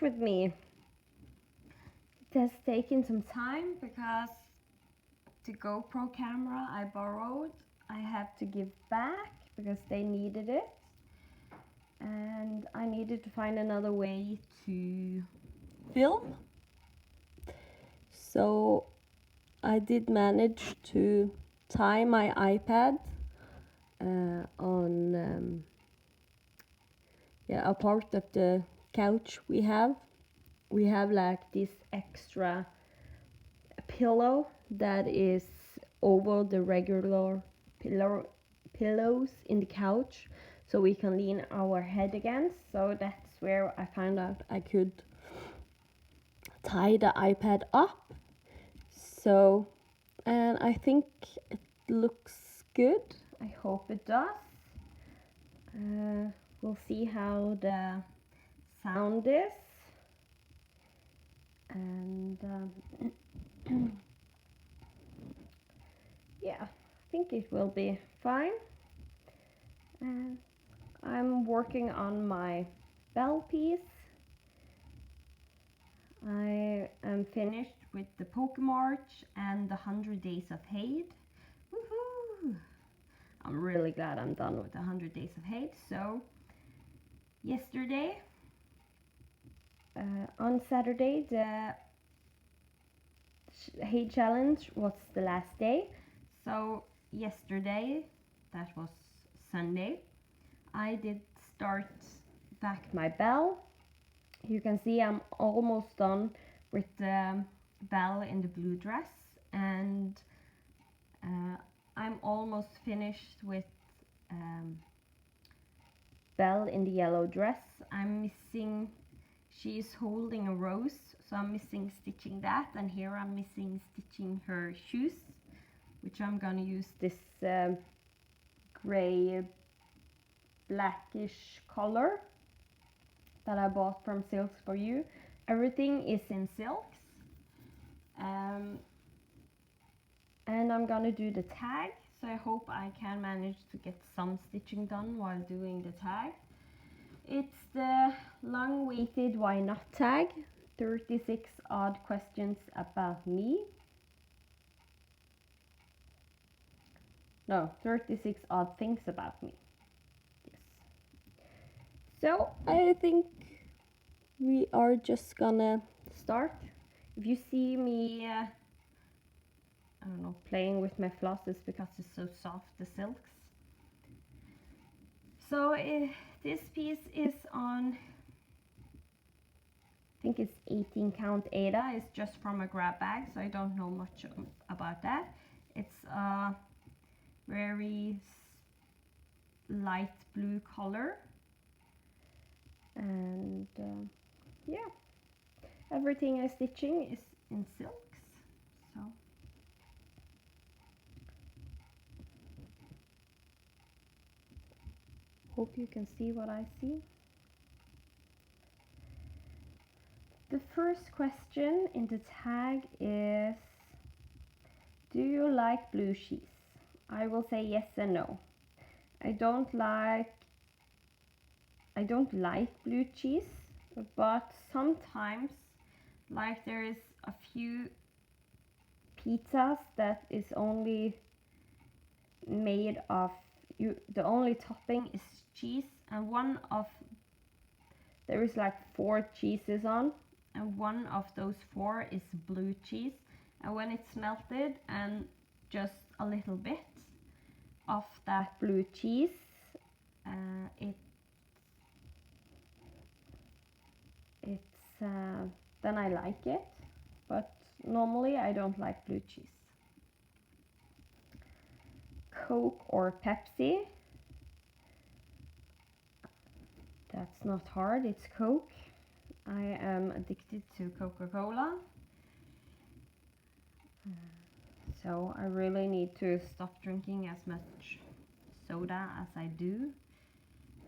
with me. It has taken some time because the GoPro camera I borrowed, I have to give back because they needed it. And I needed to find another way to film. So I did manage to tie my iPad on a part of the couch we have. We have like this extra pillow that is over the regular pillows in the couch, so we can lean our head against. So that's where I found out I could tie the iPad up. So, and I think it looks good. I hope it does. We'll see how the sound is. And yeah, I think it will be fine. I'm working on my bell piece. I am finished with the Pokemarch and the 100 Days of Hate. Woohoo! I'm really glad I'm done with the 100 Days of Hate. So, yesterday, on Saturday, the Hate Challenge was the last day. So, yesterday, that was Sunday, I did start back my bell. You can see I'm almost done with the bell in the blue dress, and I'm almost finished with bell in the yellow dress. I'm missing, she's holding a rose, so I'm missing stitching that, and here I'm missing stitching her shoes, which I'm gonna use this gray blackish color that I bought from Silks for You. Everything is in silks. And I'm gonna do the tag, so I hope I can manage to get some stitching done while doing the tag. It's the long-awaited Why Not tag, 36 odd questions about me. No, 36 odd things about me. Yes. So I think we are just gonna start. If you see me I don't know, playing with my flosses because it's so soft, the silks. So this piece is on, I think it's 18 count Aida. It's just from a grab bag, so I don't know much about that. It's a very light blue color. And yeah, everything I'm stitching is in silks. So hope you can see what I see. The first question in the tag is, do you like blue cheese? I will say yes and no. I don't like blue cheese, but sometimes, like there is a few pizzas that is only made of, the only topping is cheese, and there is like 4 cheeses on, and one of those 4 is blue cheese, and when it's melted and just a little bit of that blue cheese, then I like it, but normally I don't like blue cheese. Coke or Pepsi? That's not hard, it's Coke. I am addicted to Coca-Cola. So I really need to stop drinking as much soda as I do.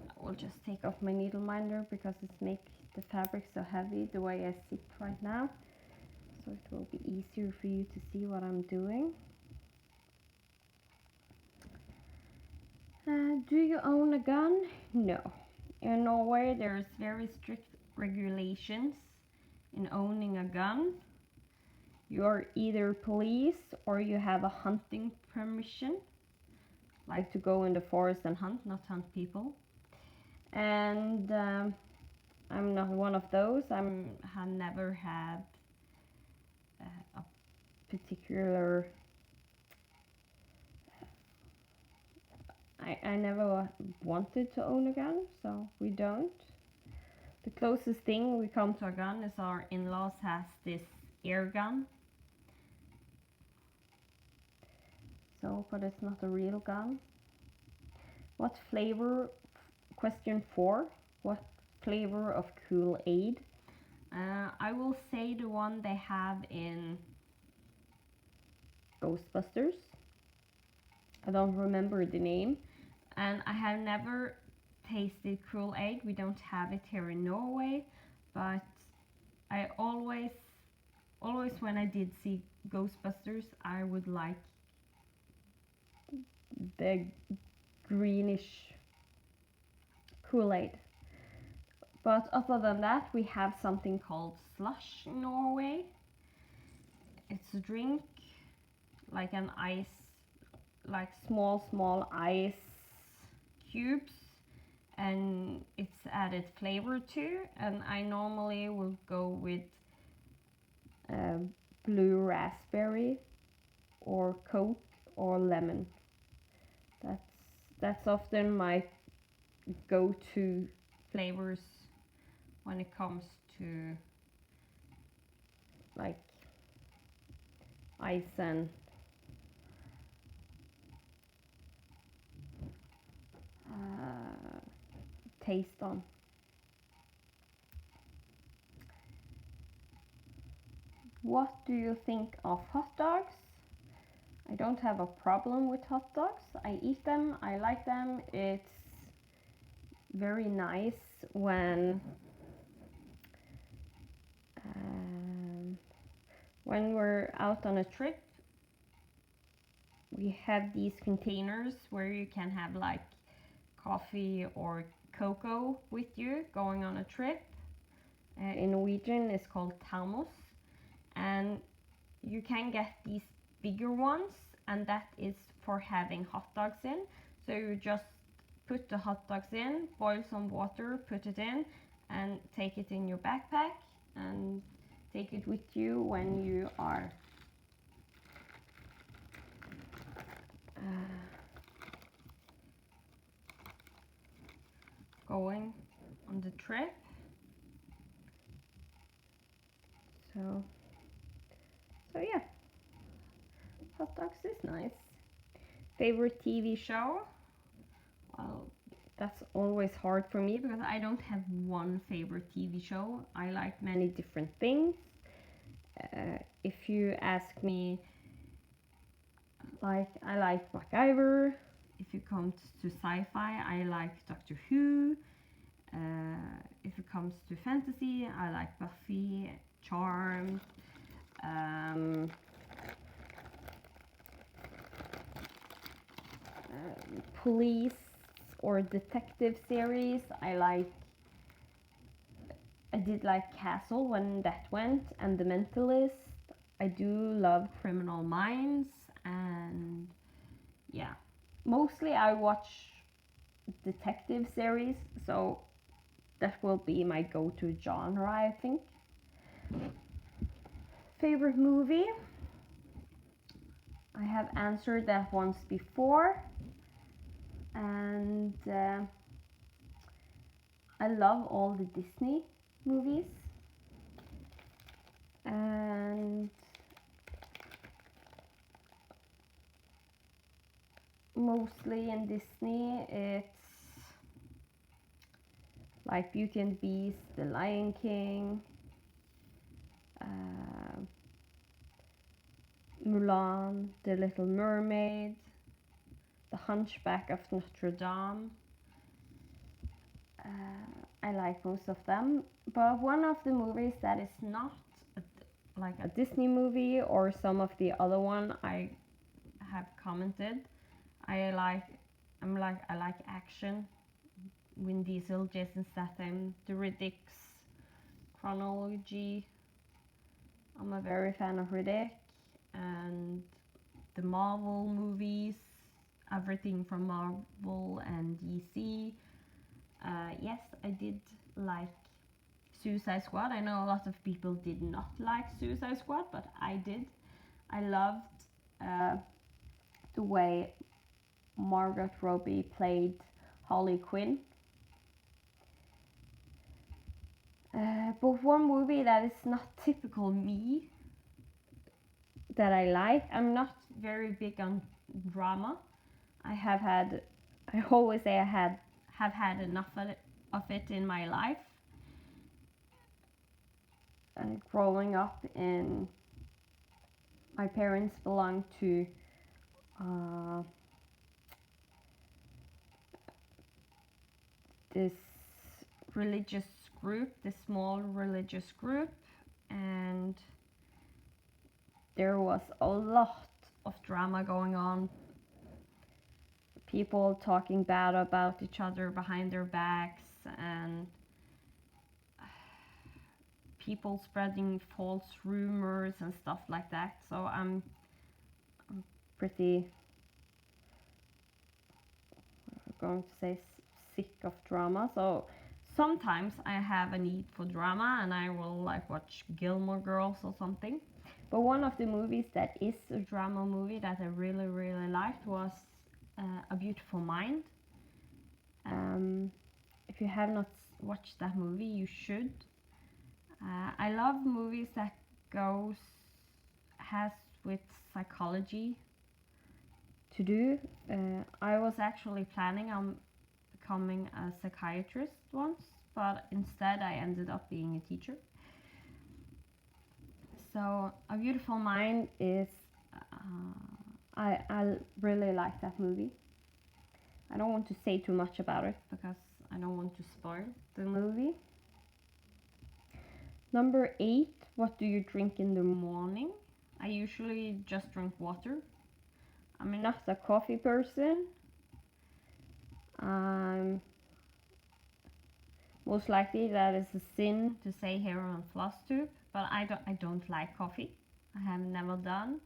I will just take off my needle minder because it's make the fabric so heavy the way I sit right now. So it will be easier for you to see what I'm doing. Do you own a gun? No. In Norway, there's very strict regulations in owning a gun. You're either police or you have a hunting permission, like to go in the forest and hunt, not hunt people. And I'm not one of those. Have never had a particular. I never wanted to own a gun, so we don't. The closest thing we come to a gun is our in-laws has this air gun. So, but it's not a real gun. What flavor, question 4, what flavor of Kool-Aid? I will say the one they have in Ghostbusters. I don't remember the name. And I have never tasted Kool-Aid. We don't have it here in Norway. But I always when I did see Ghostbusters, I would like the greenish Kool-Aid. But other than that, we have something called slush in Norway. It's a drink, like an ice, like small ice cubes, and it's added flavor to. And I normally will go with blue raspberry or Coke or lemon. That's often my go-to flavors when it comes to like ice and taste on. What do you think of hot dogs? I don't have a problem with hot dogs. I eat them, I like them. It's very nice when we're out on a trip. We have these containers where you can have like coffee or cocoa with you going on a trip. In Norwegian it's called thermos, and you can get these bigger ones, and that is for having hot dogs in. So you just put the hot dogs in, boil some water, put it in, and take it in your backpack and take it with you when you are going on the trip. So yeah, hot dogs is nice. Favorite TV show? Well, that's always hard for me because I don't have one favorite TV show. I like many different things. If you ask me, like, I like MacGyver. If it comes to sci-fi, I like Doctor Who. If it comes to fantasy, I like Buffy, Charmed. Police or detective series, I did like Castle when that went, and The Mentalist. I do love Criminal Minds, and yeah, mostly I watch detective series, so that will be my go-to genre, I think. Favorite movie? I have answered that once before, and I love all the Disney movies, and mostly in Disney it's like Beauty and the Beast, The Lion King, Mulan, The Little Mermaid, The Hunchback of Notre Dame. I like most of them, but one of the movies that is not like a Disney movie or some of the other one I have commented, I like action. Vin Diesel, Jason Statham, the Riddicks, chronology. I'm a very fan of Riddick and the Marvel movies, everything from Marvel and DC. Yes, I did like Suicide Squad. I know a lot of people did not like Suicide Squad, but I did. I loved the way Margot Robbie played Harley Quinn. But one movie that is not typical me that I like, I'm not very big on drama. I always say I have had enough of it in my life. Growing up in, my parents belonged to this religious group, this small religious group, and there was a lot of drama going on. People talking bad about each other behind their backs, and people spreading false rumors and stuff like that. So I'm pretty, going to say, sick of drama. So sometimes I have a need for drama and I will like watch Gilmore Girls or something. But one of the movies that is a drama movie that I really, really liked was A Beautiful Mind. If you have not watched that movie, you should. I love movies that has with psychology to do. I was actually planning on becoming a psychiatrist once, but instead I ended up being a teacher. So A Beautiful Mind is, I really like that movie. I don't want to say too much about it because I don't want to spoil the movie. Number 8, what do you drink in the morning? I usually just drink water. I'm not a coffee person. Most likely that is a sin to say here on FlossTube, but I don't like coffee. I have never done,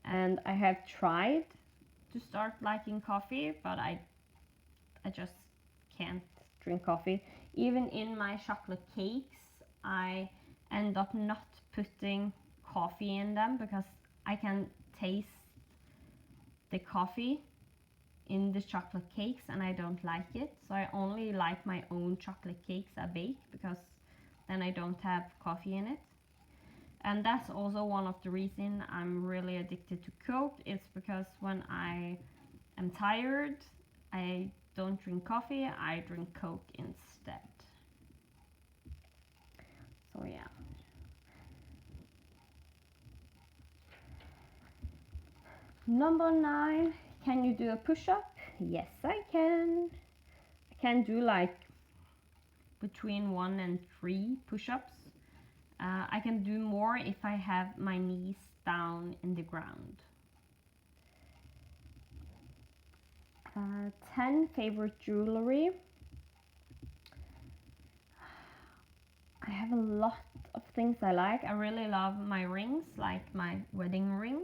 and I have tried to start liking coffee, but I just can't drink coffee. Even in my chocolate cakes, I end up not putting coffee in them because I can taste the coffee in the chocolate cakes and I don't like it. So I only like my own chocolate cakes I bake because then I don't have coffee in it. And that's also one of the reasons I'm really addicted to Coke. It's because when I am tired, I don't drink coffee, I drink Coke instead. So yeah. Number 9, can you do a push-up? Yes, I can. I can do like between 1 and 3 push-ups. I can do more if I have my knees down in the ground. 10, favorite jewelry. I have a lot of things I like. I really love my rings, like my wedding ring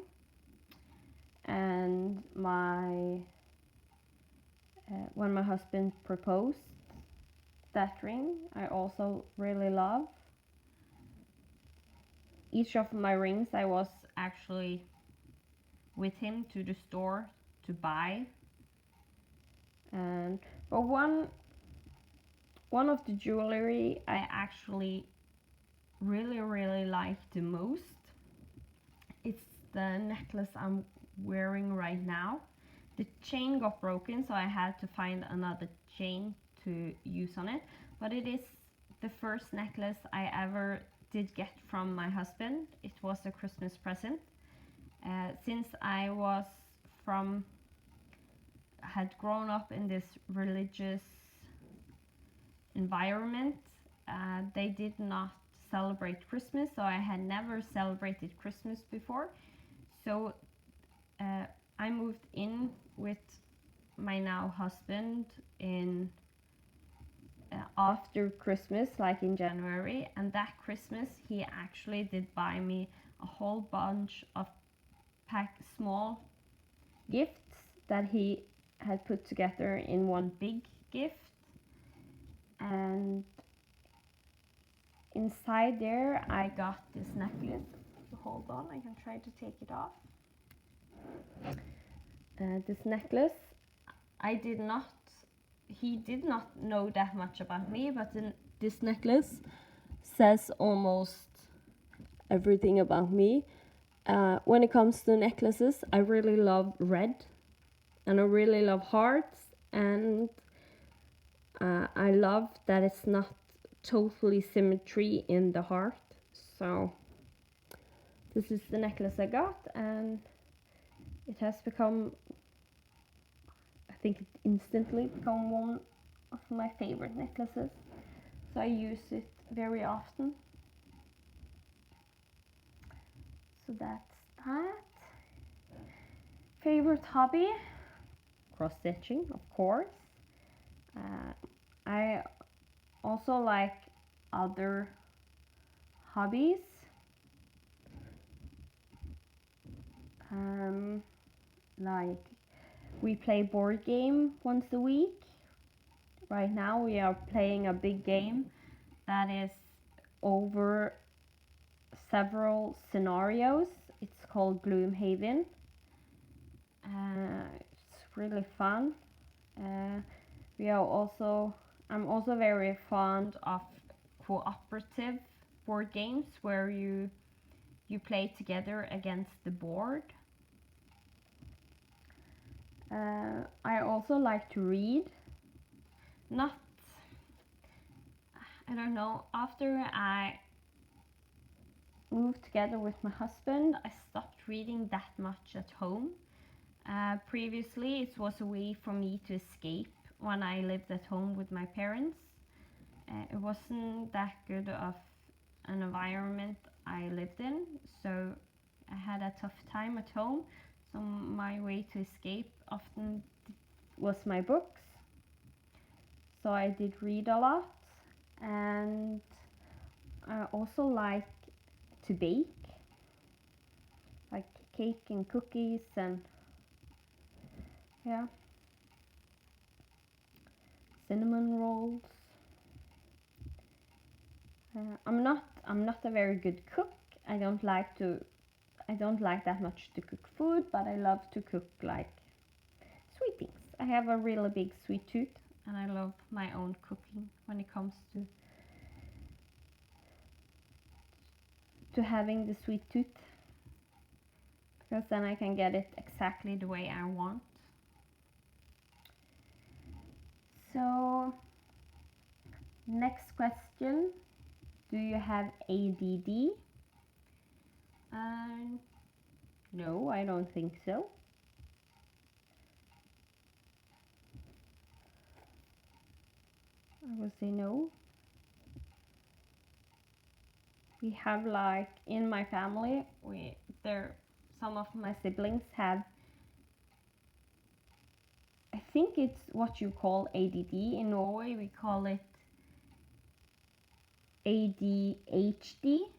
and my when my husband proposed, that ring I also really love. Each of my rings I was actually with him to the store to buy. And but one of the jewelry I actually really like the most, it's the necklace I'm wearing right now. The chain got broken, so I had to find another chain to use on it, but it is the first necklace I ever did get from my husband. It was a Christmas present. Since I had grown up in this religious environment, they did not celebrate Christmas, so I had never celebrated Christmas before. So I moved in with my now husband in after Christmas, like in January, and that Christmas he actually did buy me a whole bunch of small gifts that he had put together in one big gift. And inside there I got this necklace. Hold on, I can try to take it off. This necklace, he did not know that much about me, but this necklace says almost everything about me. When it comes to necklaces, I really love red, and I really love hearts, and I love that it's not totally symmetry in the heart. So this is the necklace I got, and it has become, I think it instantly become one of my favorite necklaces. So I use it very often. So that's that. Favorite hobby? Cross stitching, of course. I also like other hobbies. Like we play board game once a week. Right now we are playing a big game that is over several scenarios. It's called Gloomhaven. It's really fun. I'm also very fond of cooperative board games where you play together against the board. I also like to read. I don't know, after I moved together with my husband, I stopped reading that much at home. Previously, it was a way for me to escape when I lived at home with my parents. It wasn't that good of an environment I lived in, so I had a tough time at home. So my way to escape often was my books. So I did read a lot, and I also like to bake, like cake and cookies, and yeah, cinnamon rolls. I'm not a very good cook. I don't like that much to cook food, but I love to cook like sweet things. I have a really big sweet tooth, and I love my own cooking when it comes to having the sweet tooth, because then I can get it exactly the way I want. So next question, do you have ADD? No, I don't think so. I would say no. We have, like, in my family, some of my siblings have, I think it's what you call ADD. In Norway we call it ADHD.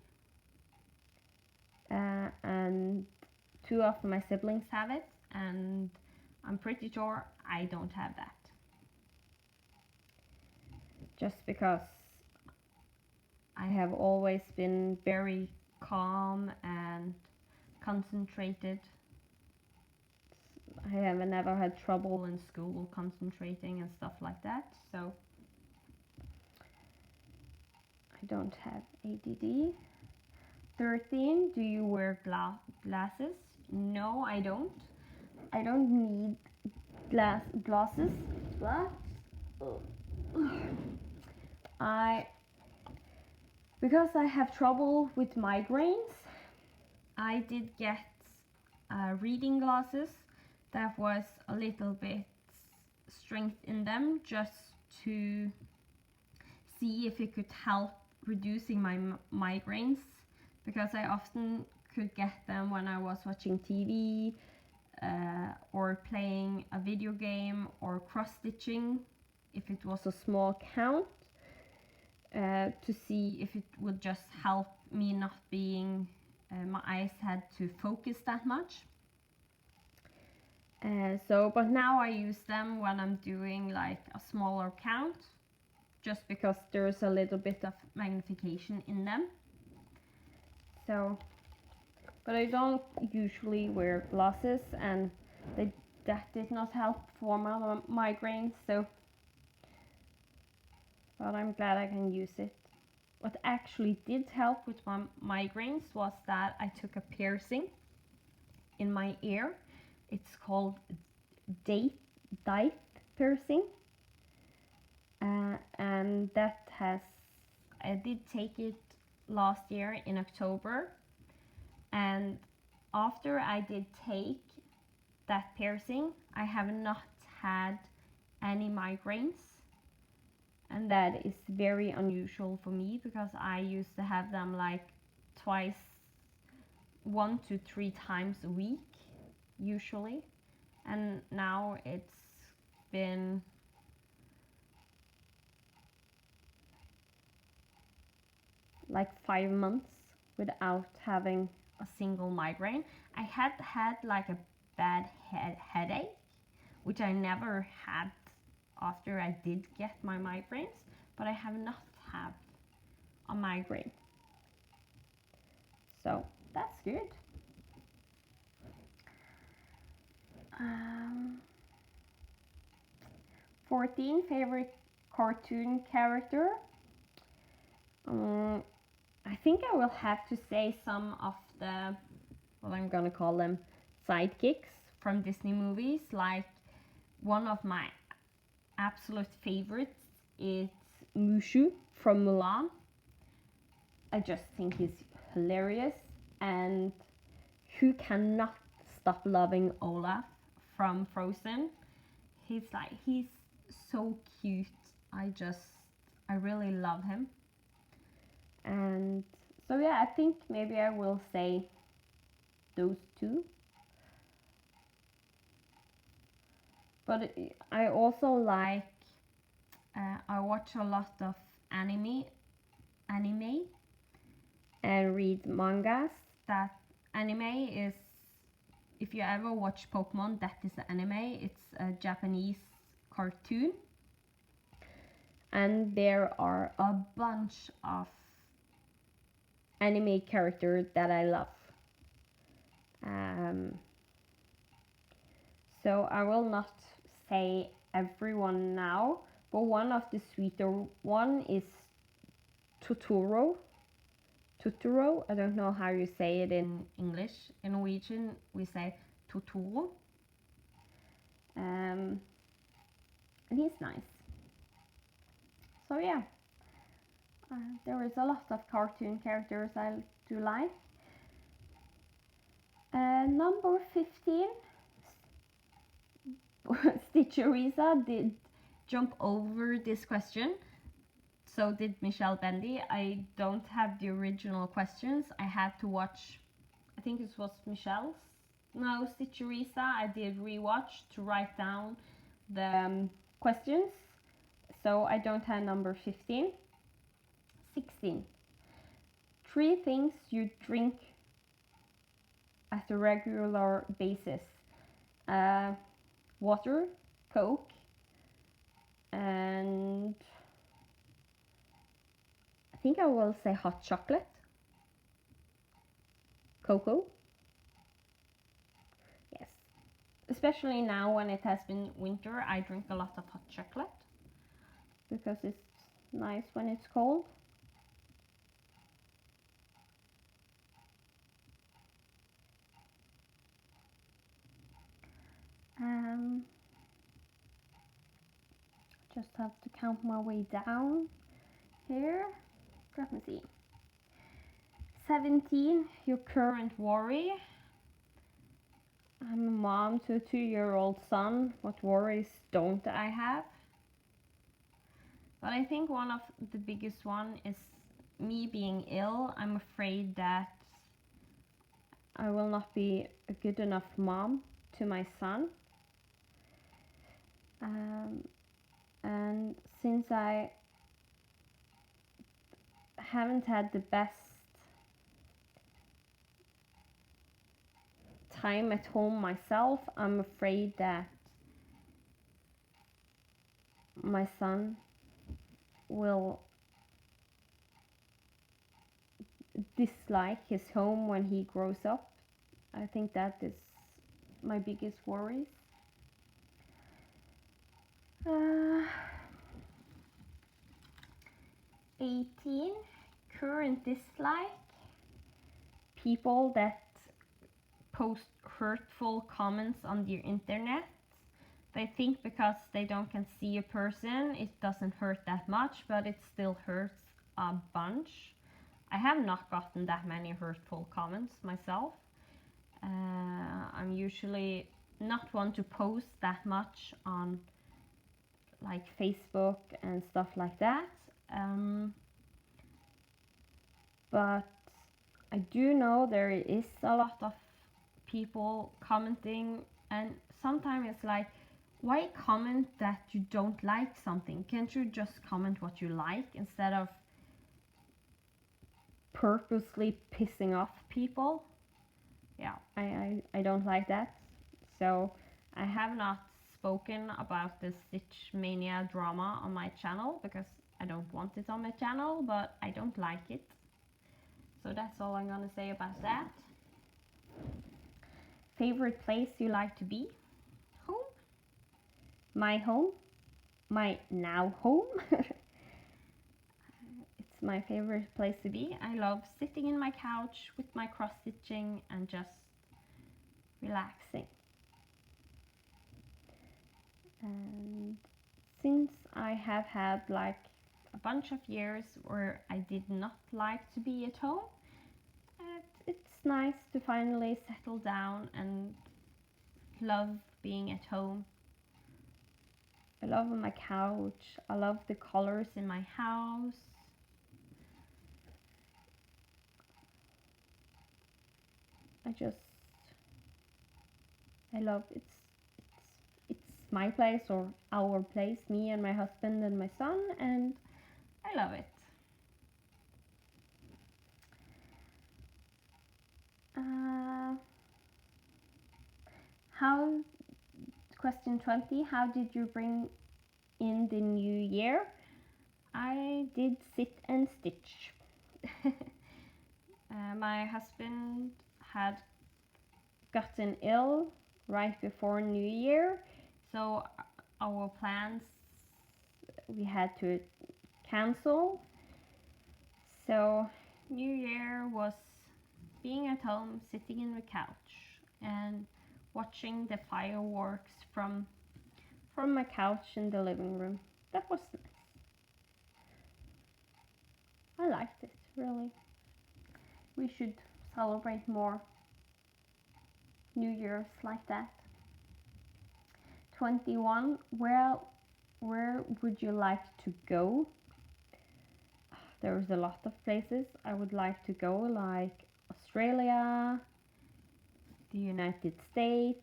And two of my siblings have it, and I'm pretty sure I don't have that. Just because I have always been very calm and concentrated. I have never had trouble in school concentrating and stuff like that, so I don't have ADD. 13, do you wear glasses? No, I don't. I don't need glasses, but because I have trouble with migraines, I did get reading glasses that was a little bit strength in them, just to see if it could help reducing my migraines, because I often could get them when I was watching TV or playing a video game or cross-stitching if it was a small count. to see if it would just help me not being, my eyes had to focus that much. But now I use them when I'm doing like a smaller count, just because there's a little bit of magnification in them. So, but I don't usually wear glasses, and that did not help for my migraines. So, but I'm glad I can use it. What actually did help with my migraines was that I took a piercing in my ear. It's called date piercing, and that I did take it last year in October, and after I did take that piercing, I have not had any migraines, and that is very unusual for me because I used to have them like twice, 1 to 3 times a week usually, and now it's been like 5 months without having a single migraine. I had like a bad headache, which I never had after I did get my migraines, but I have not had a migraine. So that's good. 14 favorite cartoon character. I think I will have to say some of the, well, I'm gonna call them sidekicks from Disney movies. Like, one of my absolute favorites is Mushu from Mulan. I just think he's hilarious, and who cannot stop loving Olaf from Frozen? He's so cute. I really love him. And so yeah, I think maybe I will say those two. But I also like, I watch a lot of anime and read mangas. That anime is, if you ever watch Pokemon, that is the anime. It's a Japanese cartoon, and there are a bunch of anime characters that I love. So I will not say everyone now, but one of the sweeter one is Totoro. I don't know how you say it in English. In Norwegian, we say Totoro. And he's nice. So yeah, there is a lot of cartoon characters I do like. Number 15, Stitcherisa did jump over this question. So did Michelle Bendy. I don't have the original questions. I had to watch, I think it was Michelle's. No, Stitcherisa. I did rewatch to write down the questions. So I don't have number 15. 16. 3 things you drink at a regular basis. Water, Coke, and I think I will say hot chocolate. Cocoa. Yes. Especially now when it has been winter, I drink a lot of hot chocolate because it's nice when it's cold. Just have to count my way down here. Let me see. 17, your current worry. I'm a mom to a 2-year-old son. What worries don't I have? But I think one of the biggest one is me being ill. I'm afraid that I will not be a good enough mom to my son. And since I haven't had the best time at home myself. I'm afraid that my son will dislike his home when he grows up. I think that is my biggest worries. Uh, 18. Current dislike. People that post hurtful comments on the internet. They think because they don't can see a person, it doesn't hurt that much, but it still hurts a bunch. I have not gotten that many hurtful comments myself. I'm usually not one to post that much on like Facebook and stuff like that. But I do know there is a lot of people commenting, and sometimes it's like, why comment that you don't like something? Can't you just comment what you like instead of purposely pissing off people? Yeah, I don't like that. So I have not spoken about the Stitch Mania drama on my channel because I don't want it on my channel, but I don't like it. So that's all I'm gonna say about that. Favorite place you like to be? Home? My home? My now home? It's my favorite place to be. I love sitting in my couch with my cross stitching and just relaxing. And since I have had like a bunch of years where I did not like to be at home, it's nice to finally settle down and love being at home. I love my couch. I love the colors in my house. I love it's my place or our place, me and my husband and my son, and I love it. How Question 20, how did you bring in the new year? I did sit and stitch. My husband had gotten ill right before New Year, so our plans we had to cancel. So New Year was being at home, sitting in the couch and watching the fireworks from my couch in the living room. That was nice. I liked it, really. We should celebrate more New Year's like that. 21. Where would you like to go? There's a lot of places I would like to go, like Australia, the United States,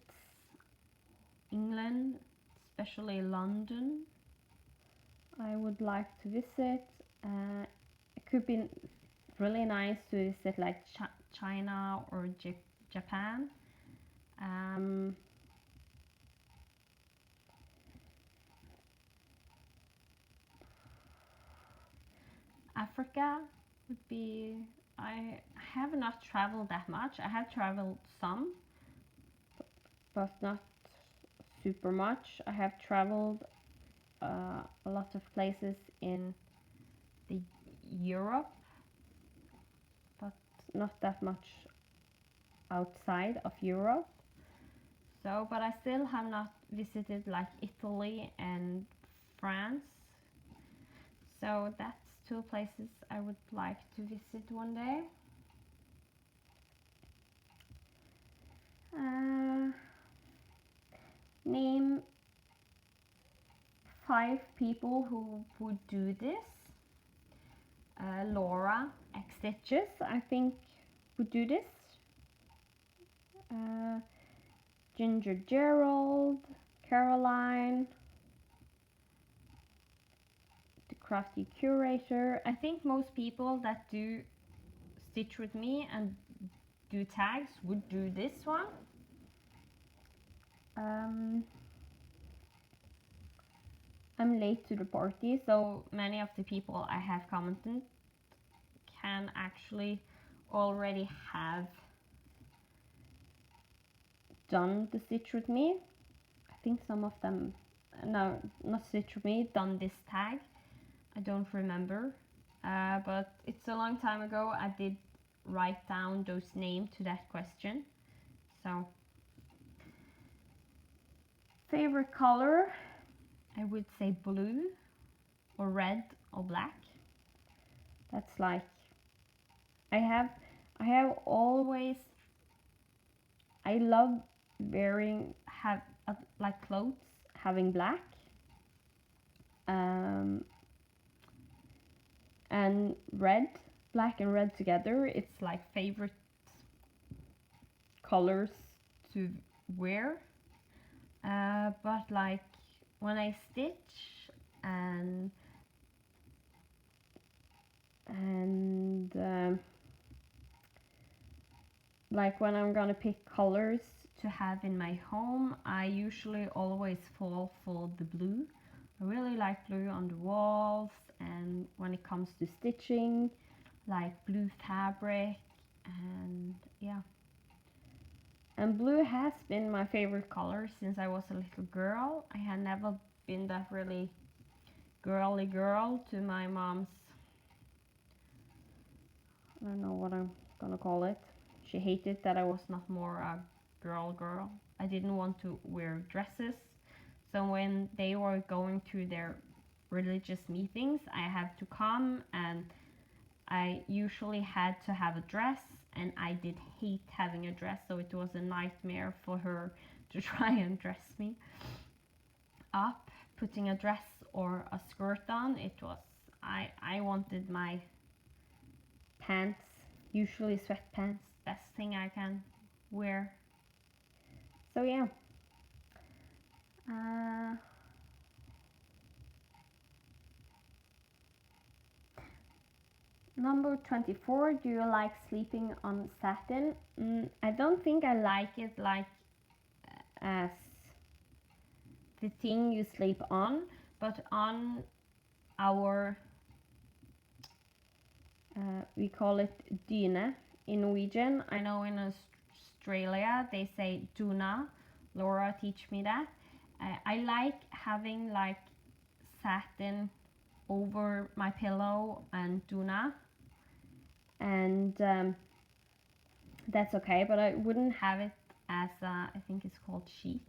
England, especially London. I would like to visit. It could be really nice to visit like China or Japan. Africa would be. I have not traveled that much. I have traveled some, but not super much. I have traveled a lot of places in the Europe, but not that much outside of Europe. So, but I still have not visited like Italy and France. So that's two places I would like to visit one day. Name 5 people who would do this. Laura X Stitches, I think, would do this. Ginger Gerald, Caroline, the crafty curator. I think most people that do stitch with me and do tags would do this one. I'm late to the party, so many of the people I have commented can actually already have done the stitch with me. I think some of them, no, not stitch with me, done this tag. I don't remember, but it's a long time ago. I did write down those names to that question. So, favorite color, I would say blue or red or black. That's like, I have always, I love wearing, like clothes having black. And red, black and red together, it's like favorite colors to wear. But like when I stitch and like when I'm gonna pick colors to have in my home, I usually always fall for the blue. I really like blue on the walls, and when it comes to stitching, like blue fabric, and yeah. And blue has been my favorite color since I was a little girl. I had never been that really girly girl to my mom's, I don't know what I'm gonna call it. She hated that I was not more a girl. I didn't want to wear dresses. So when they were going to their religious meetings, I had to come, and I usually had to have a dress, and I did hate having a dress, so it was a nightmare for her to try and dress me up. Putting a dress or a skirt on, it was, I wanted my pants, usually sweatpants, best thing I can wear. So yeah. Number 24, do you like sleeping on satin? I don't think I like it like as the thing you sleep on, but on our, we call it dyne in Norwegian. I know in Australia they say duna. Laura teach me that. I like having like satin over my pillow and duna, and that's okay, but I wouldn't have it as I think it's called sheet.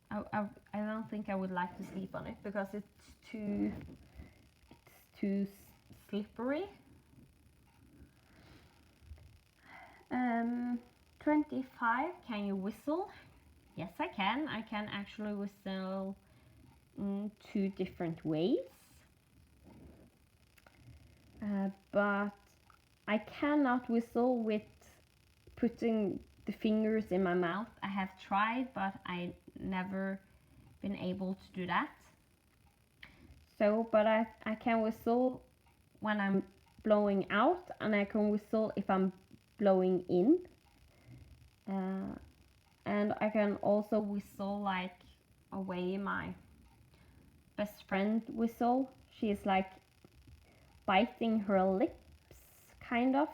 I don't think I would like to sleep on it because it's too slippery. 25, can you whistle? Yes, I can. I can actually whistle in 2 different ways. But I cannot whistle with putting the fingers in my mouth. I have tried, but I never been able to do that. So, but I can whistle when I'm blowing out, and I can whistle if I'm blowing in. And I can also whistle like away my best friend whistle. She is like biting her lips, kind of,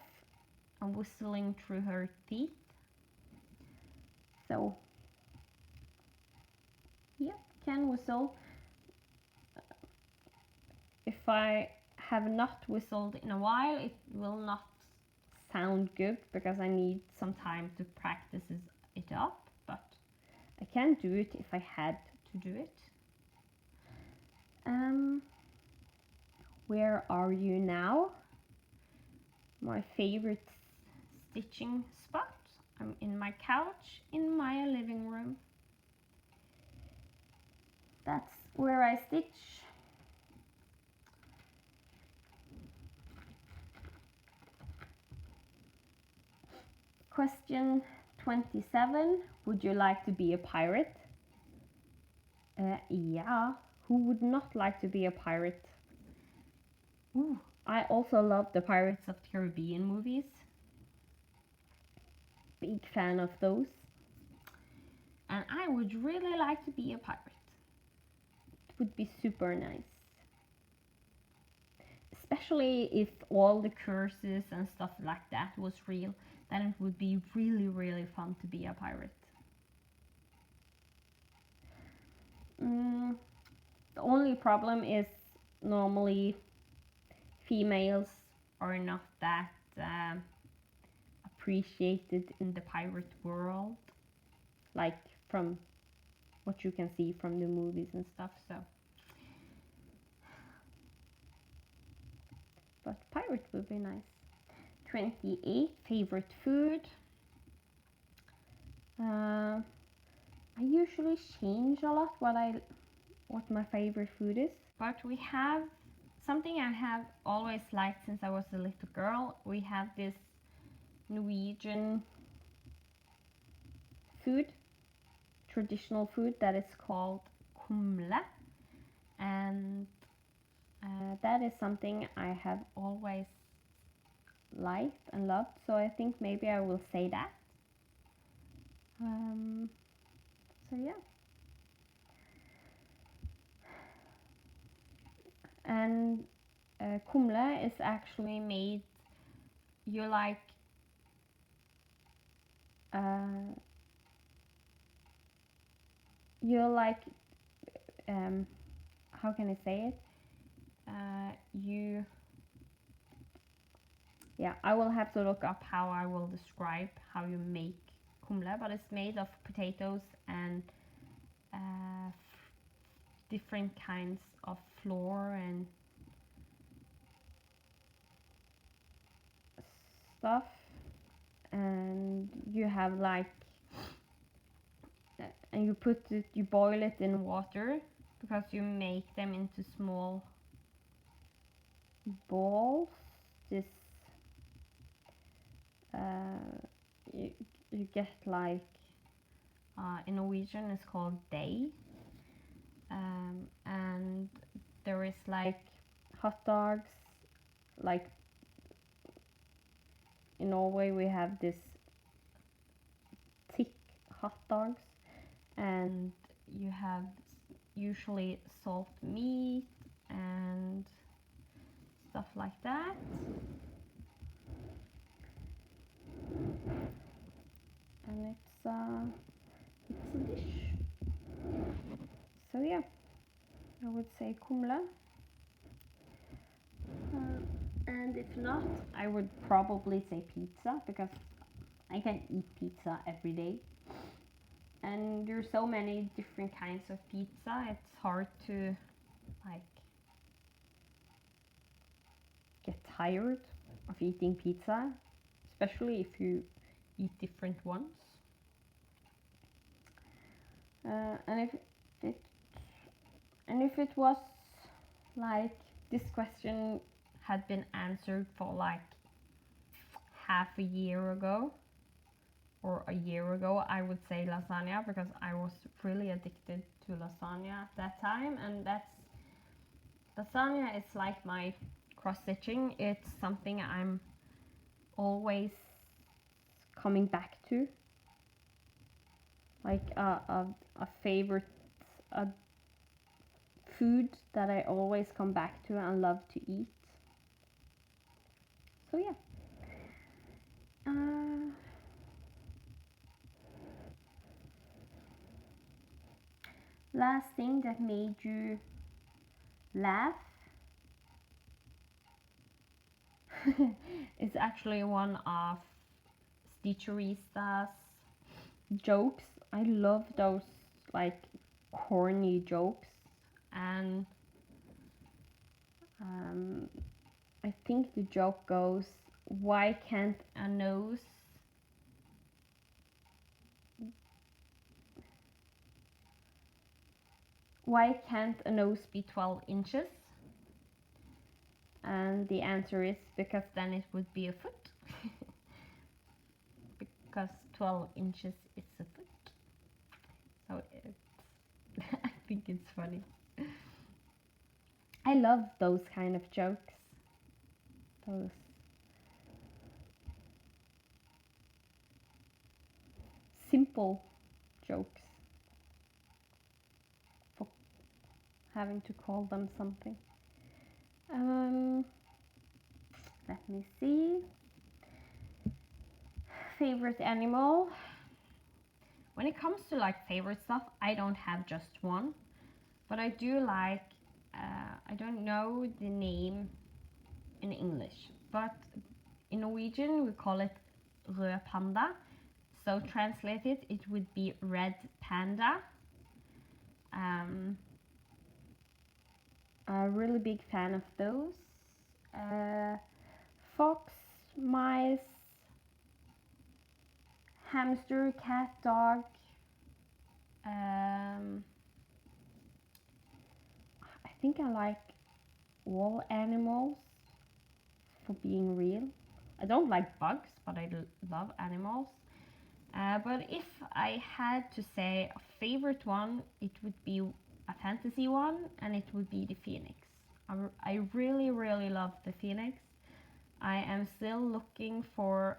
and whistling through her teeth. So, yeah, can whistle. If I have not whistled in a while, it will not sound good because I need some time to practice it up, but I can do it if I had to do it. Where are you now? My favorite stitching spot. I'm in my couch in my living room. That's where I stitch. Question 27. Would you like to be a pirate? Yeah. Who would not like to be a pirate? Ooh, I also love the Pirates of the Caribbean movies. Big fan of those. And I would really like to be a pirate. It would be super nice. Especially if all the curses and stuff like that was real, then it would be really, really fun to be a pirate. The only problem is normally females are not that appreciated in the pirate world, like from what you can see from the movies and stuff. So, but pirate would be nice. 28 favorite food. I usually change a lot what my favorite food is, but we have something I have always liked since I was a little girl. We have this Norwegian food, traditional food that is called kumle, and that is something I have always liked and loved, so I think maybe I will say that. So yeah. And kumle is actually made, you like you like how can I say it? You Yeah, I will have to look up how I will describe how you make kumle, but it's made of potatoes and different kinds of flour and stuff, and you have like and you boil it in water because you make them into small balls. This you, you get like in Norwegian it's called day, and there is like hot dogs, like in Norway we have this thick hot dogs, and you have usually salt meat and stuff like that. And it's a dish. So yeah, I would say kumle. And if not, I would probably say pizza, because I can eat pizza every day. And there's so many different kinds of pizza, it's hard to like get tired of eating pizza, especially if you eat different ones. And if it was like this question had been answered for like half a year ago or a year ago, I would say lasagna, because I was really addicted to lasagna at that time, and lasagna is like my cross stitching. It's something I'm always coming back to, like a favorite a food that I always come back to and love to eat. So yeah. Last thing that made you laugh is actually one of Stitcherista's jokes. I love those like corny jokes, and I think the joke goes, why can't a nose be 12 inches? And the answer is because then it would be a foot. Because 12 inches is a foot. So I think it's funny. I love those kind of jokes. those simple jokes for having to call them something. Let me see. Favorite animal. When it comes to like favorite stuff, I don't have just one, but I do like, I don't know the name in English, but in Norwegian we call it rød panda. So translated, it would be red panda. A really big fan of those. Fox, mice, hamster, cat, dog. I think I like all animals for being real. I don't like bugs, but I love animals. But if I had to say a favorite one, it would be a fantasy one, and it would be the phoenix. I really, really love the phoenix. I am still looking for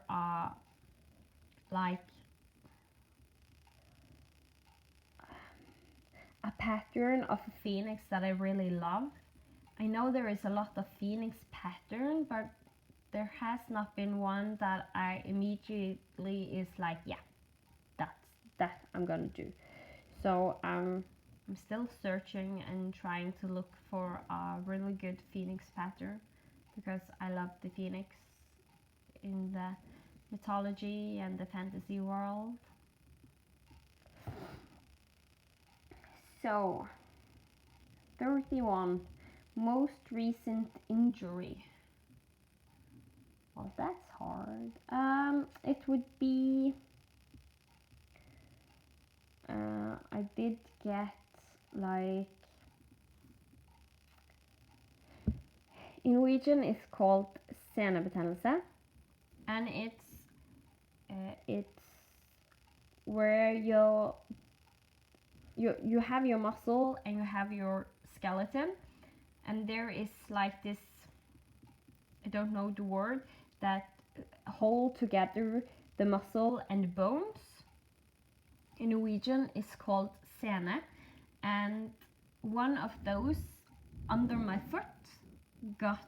like a pattern of a phoenix that I really love. I know there is a lot of phoenix pattern, but there has not been one that I immediately is like, yeah, that I'm gonna do. So I'm still searching and trying to look for a really good phoenix pattern, because I love the phoenix in the mythology and the fantasy world. So 31, most recent injury. Well, that's hard. It would be, I did get like, in Norwegian it's called senebetennelse, and it's where you have your muscle and you have your skeleton, and there is like this, I don't know the word, that hold together the muscle and bones. In Norwegian it's called sene, and one of those under my foot got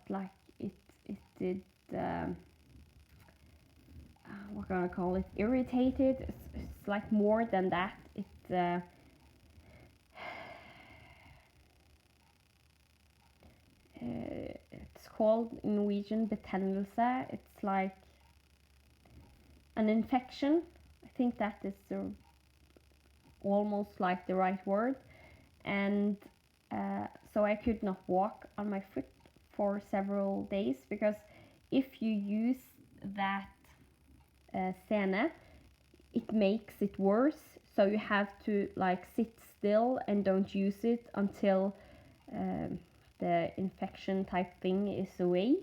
like it did what can I call it, irritated. It's like more than that. It's called in Norwegian betennelse. It's like an infection. I think that is almost like the right word. And so I could not walk on my foot for several days, because if you use that sene, it makes it worse. So you have to like sit still and don't use it until the infection type thing is away.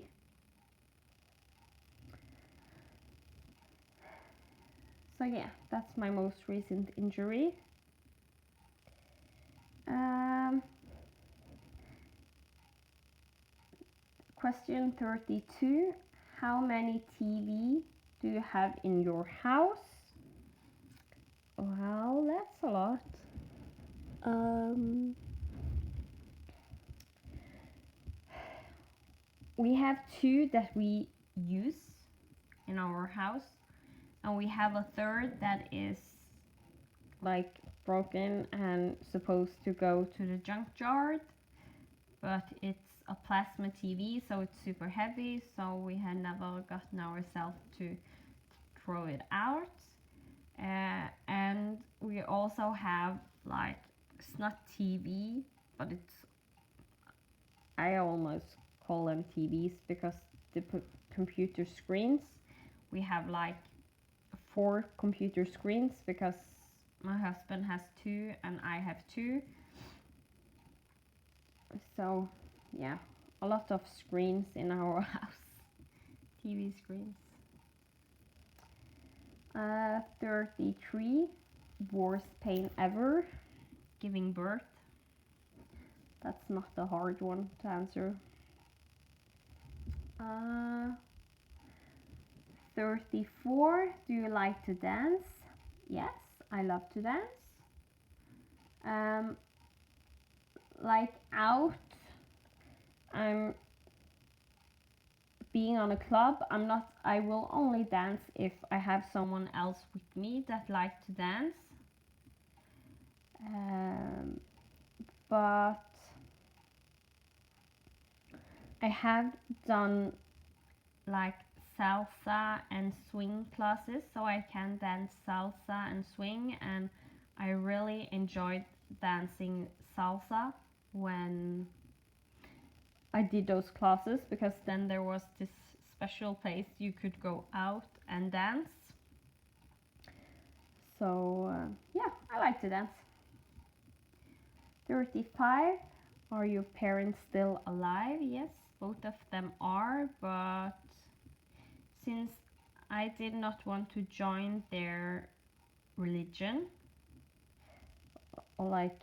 So yeah, that's my most recent injury. Question 32. How many TV do you have in your house? Well, that's a lot. We have two that we use in our house, and we have a third that is like broken and supposed to go to the junkyard, but it's a plasma TV, so it's super heavy, so we had never gotten ourselves to throw it out. And we also have like, it's not TV, but it's, I almost call them TVs, because the computer screens, we have like 4 computer screens, because my husband has 2 and I have 2. So yeah, a lot of screens in our house. TV screens. 33, worst pain ever. Giving birth. That's not a hard one to answer. 34. Do you like to dance? Yes, I love to dance. Like out, I'm being on a club. I will only dance if I have someone else with me that like to dance. But I have done like salsa and swing classes, so I can dance salsa and swing, and I really enjoyed dancing salsa when I did those classes, because then there was this special place you could go out and dance. So yeah, I like to dance. 35. Are your parents still alive? Yes, both of them are, but since I did not want to join their religion or like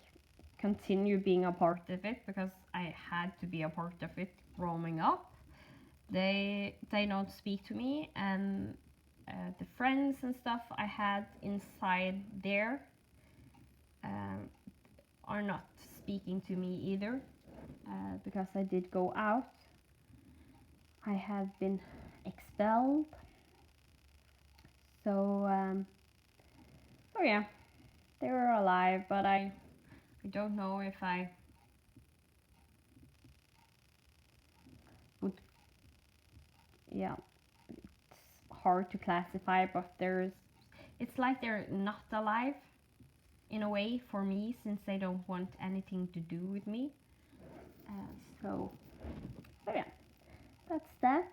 continue being a part of it, because I had to be a part of it growing up, they don't speak to me, and the friends and stuff I had inside there are not speaking to me either, because I did go out. I have been expelled. So yeah, they were alive, but I don't know if I would. Yeah, it's hard to classify, but it's like they're not alive in a way for me, since they don't want anything to do with me. So yeah, that's that.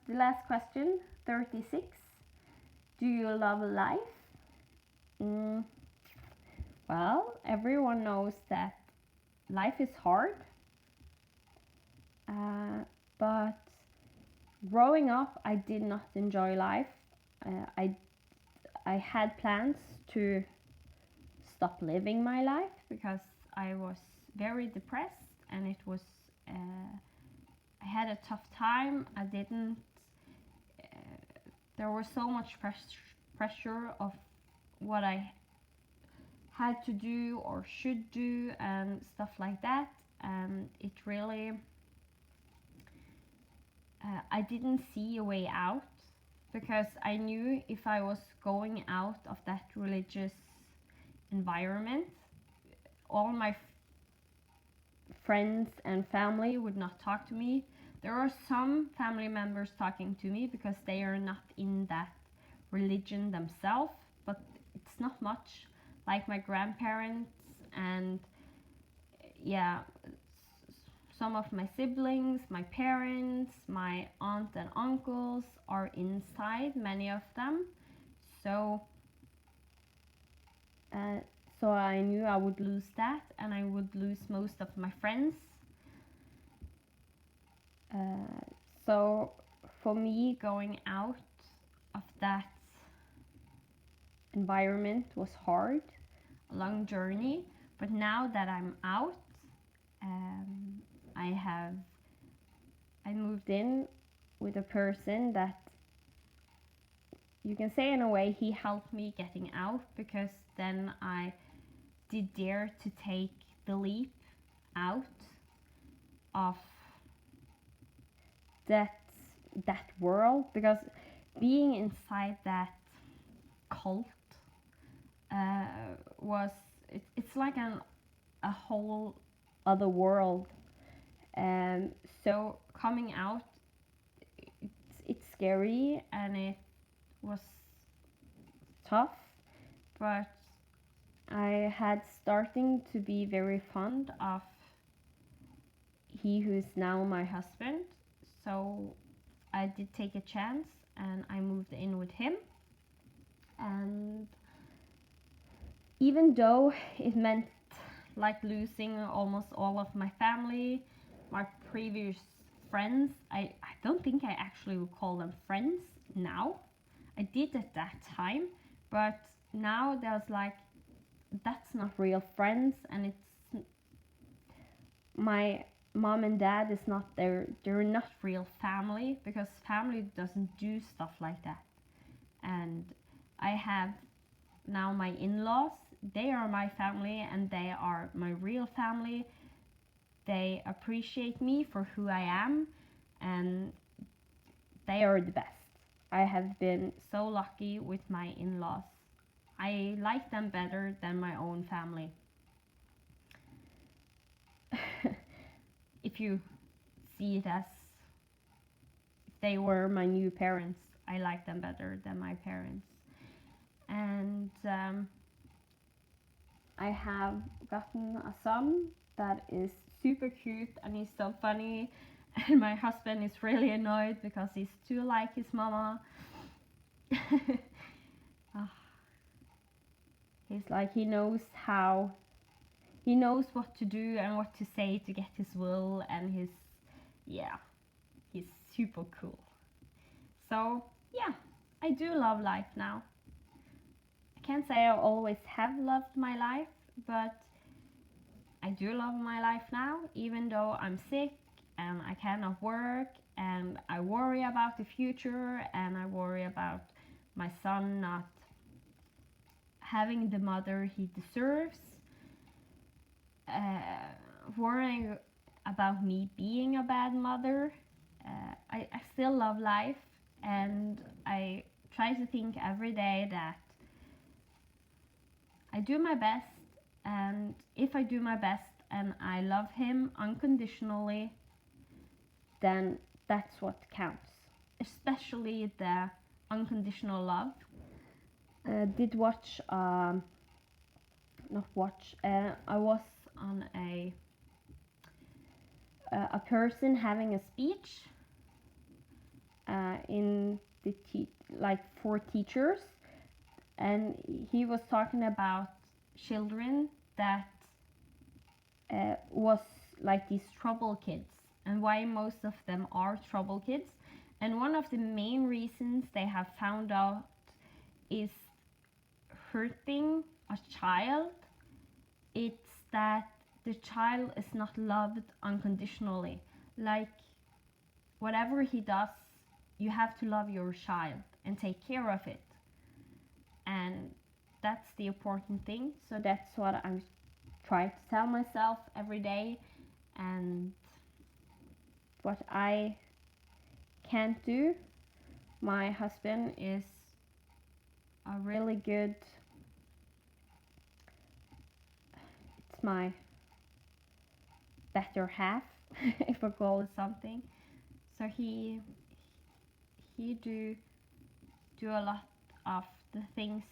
The last question, 36. Do you love life? Well, everyone knows that life is hard, but growing up, I did not enjoy life. I had plans to stop living my life because I was very depressed, and it was I had a tough time. I didn't. There was so much pressure of what I had to do or should do and stuff like that, and it really I didn't see a way out, because I knew if I was going out of that religious environment, all my friends and family would not talk to me. There are some family members talking to me because they are not in that religion themselves, but it's not much. Like my grandparents and yeah, some of my siblings, my parents, my aunt and uncles are inside, many of them. So so I knew I would lose that, and I would lose most of my friends. So for me, going out of that environment was hard, a long journey. But now that I'm out, I moved in with a person that, you can say in a way, he helped me getting out, because then I did dare to take the leap out of that world, because being inside that cult was it's like a whole other world, and so coming out, it's scary and it was tough, but I had starting to be very fond of he who is now my husband, so I did take a chance and I moved in with him. And even though it meant like losing almost all of my family, my previous friends, I don't think I actually would call them friends now. I did at that time, but now there's like, that's not real friends, and it's my mom and dad is not they're not real family, because family doesn't do stuff like that. And I have now my in-laws, they are my family and they are my real family. They appreciate me for who I am, and they are the best. I have been so lucky with my in-laws. I like them better than my own family. If you see it as if they were my new parents, I like them better than my parents. And I have gotten a son that is super cute and he's so funny. And my husband is really annoyed because he's too like his mama. Ah, he's like, he knows what to do and what to say to get his will, and he's super cool. So yeah, I do love life now. I can't say I always have loved my life, but I do love my life now, even though I'm sick and I cannot work, and I worry about the future, and I worry about my son not having the mother he deserves, worrying about me being a bad mother. I still love life, and I try to think every day that I do my best, and if I do my best and I love him unconditionally, then that's what counts. Especially the unconditional love. Did watch, not watch, I was on a person having a speech in the like for teachers, and he was talking about children that was like these trouble kids, and why most of them are trouble kids. And one of the main reasons they have found out is hurting a child. It's that the child is not loved unconditionally. Like, whatever he does, you have to love your child and take care of it. And that's the important thing. So that's what I'm trying to tell myself every day. And what I can't do, my husband is a really good, it's my better half, if I call it something. So he do a lot of the things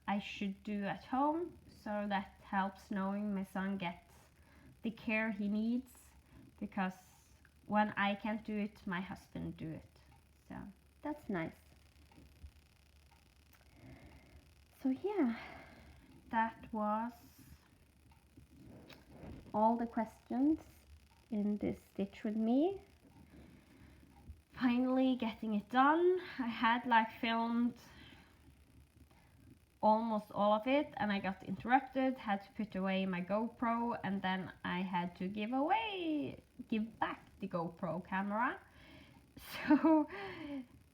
I should do at home, so that helps knowing my son gets the care he needs, because when I can't do it, my husband do it. So that's nice. So yeah, that was all the questions in this Stitch with Me. Finally getting it done. I had like filmed almost all of it, and I got interrupted, had to put away my GoPro, and then I had to give back the GoPro camera. So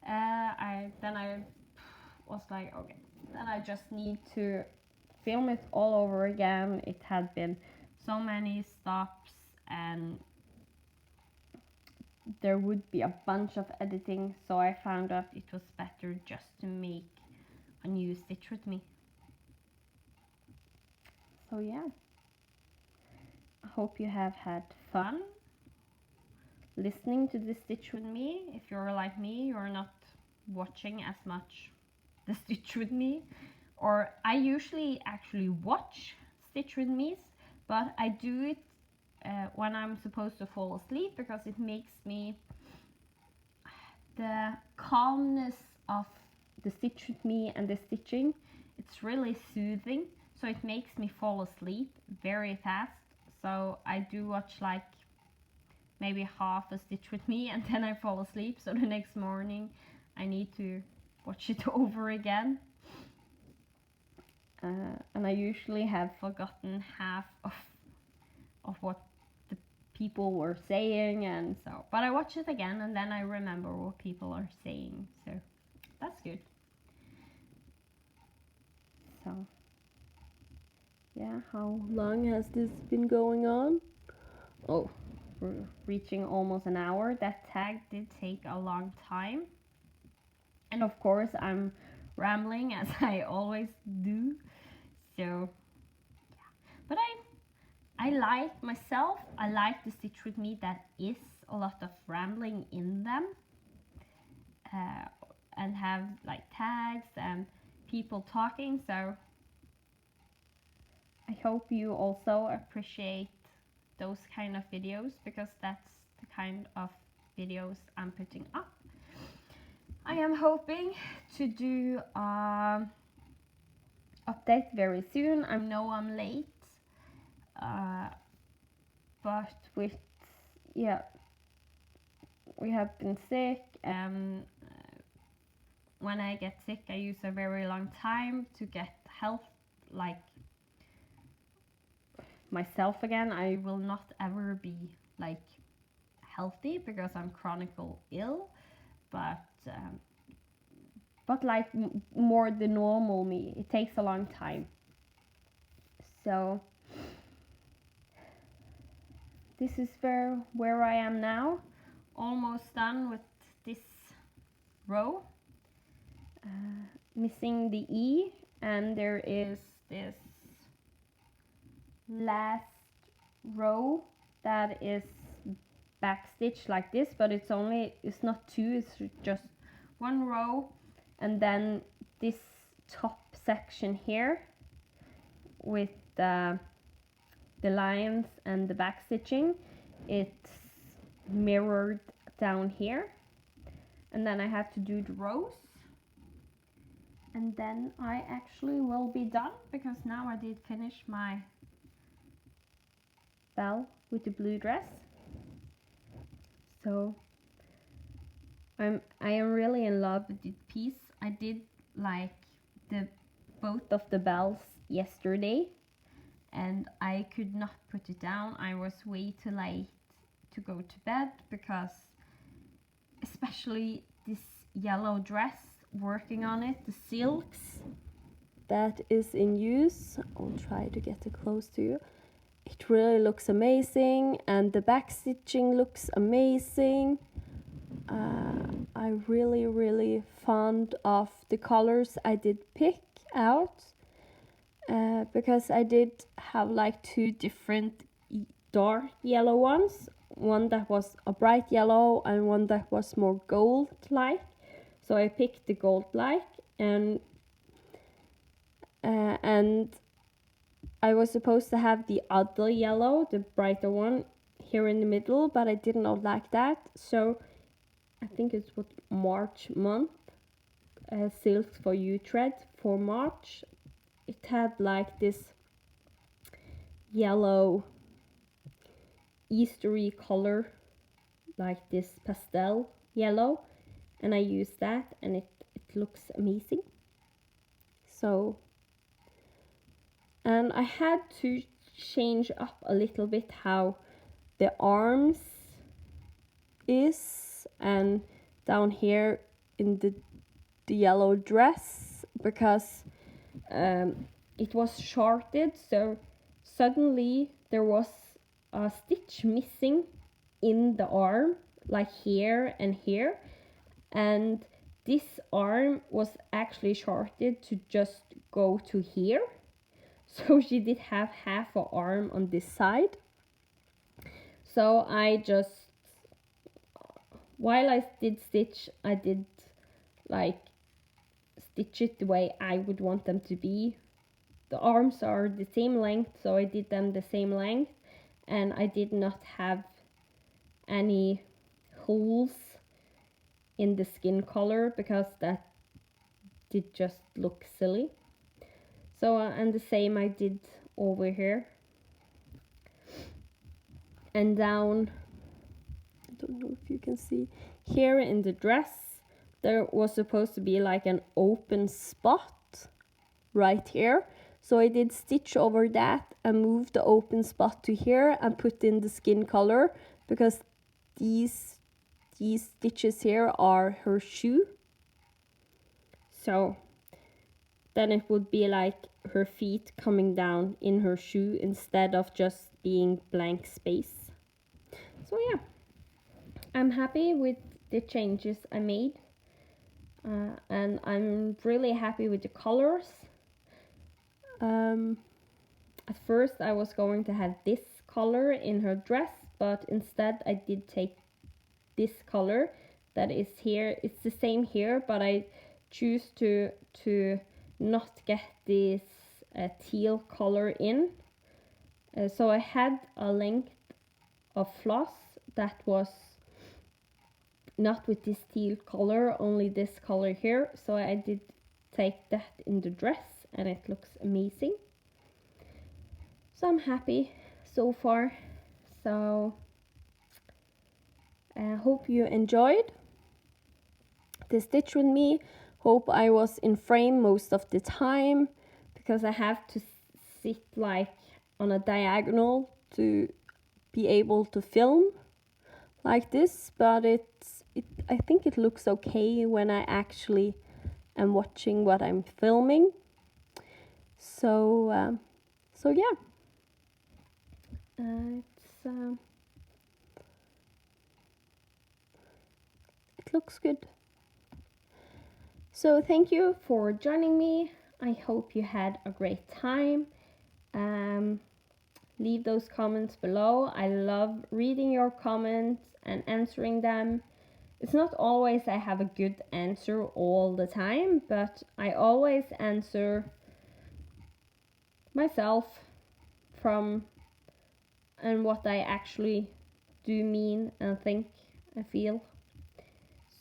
I was like, okay, then I just need to film it all over again. It had been so many stops, and there would be a bunch of editing, so I found out it was better just to make a new Stitch with Me. So yeah, I hope you have had fun listening to the Stitch with Me. If you're like me, you're not watching as much the Stitch with Me, or I usually actually watch Stitch with Me's, but I do it when I'm supposed to fall asleep, because it makes me, the calmness of the Stitch with Me and the stitching, it's really soothing, so it makes me fall asleep very fast. So I do watch like maybe half a Stitch with Me, and then I fall asleep, so the next morning I need to watch it over again. and I usually have forgotten half of what the people were saying, and so, but I watch it again and then I remember what people are saying, so that's good. So yeah, how long has this been going on? Oh, we're reaching almost an hour. That tag did take a long time, and of course I'm rambling as I always do, so but I like myself, I like the Stitch With Me that is a lot of rambling in them, and have like tags and people talking, so I hope you also appreciate those kind of videos, because that's the kind of videos I'm putting up. I am hoping to do update very soon. I know I'm late, but with, yeah, we have been sick, and when I get sick I use a very long time to get health, like myself again. I will not ever be like healthy because I'm chronically ill, but like more the normal me, it takes a long time. So this is where I am now, almost done with this row, missing the E, and there is this last row that is backstitch like this, but it's not two, it's just one row, and then this top section here with the lines and the back stitching, it's mirrored down here, and then I have to do the rows, and then I actually will be done, because now I did finish my bell with the blue dress. So I am really in love with this piece. I did like both of the bells yesterday, and I could not put it down. I was way too late to go to bed, because especially this yellow dress, working on it, the silks that is in use, I'll try to get it close to you. It really looks amazing, and the back stitching looks amazing. I really fond of the colors I did pick out, because I did have like two different dark yellow ones, one that was a bright yellow and one that was more gold like, so I picked the gold like, and I was supposed to have the other yellow, the brighter one, here in the middle, but I did not like that, so I think it's what March month, Silks for You thread for March. It had like this yellow Eastery color, like this pastel yellow, and I used that, and it looks amazing. So, and I had to change up a little bit how the arms is, and down here in the yellow dress, because it was shorted, so suddenly there was a stitch missing in the arm, like here and here, and this arm was actually shorted to just go to here, so she did have half an arm on this side. So I just, while I did stitch, I did like stitch it the way I would want them to be. The arms are the same length, so I did them the same length, and I did not have any holes in the skin color, because that did just look silly. So and the same I did over here and down. I don't know if you can see here in the dress, there was supposed to be like an open spot right here, So I did stitch over that and move the open spot to here and put in the skin color, because these stitches here are her shoe. So then it would be like her feet coming down in her shoe instead of just being blank space. So yeah, I'm happy with the changes I made, and I'm really happy with the colors. At first I was going to have this color in her dress, but instead I did take this color that is here. It's the same here, but I choose to not get this teal color in. So I had a length of floss that was not with this teal color, only this color here. So I did take that in the dress and it looks amazing. So I'm happy so far. So I hope you enjoyed the stitch with me. Hope I was in frame most of the time, because I have to sit like on a diagonal to be able to film like this, but I think it looks okay when I actually am watching what I'm filming. So yeah, it looks good. So thank you for joining me. I hope you had a great time. Leave those comments below. I love reading your comments and answering them. It's not always I have a good answer all the time, but I always answer myself from and what I actually do mean and think and feel.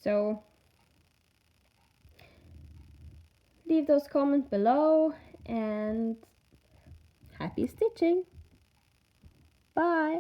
So leave those comments below, and happy stitching. Bye.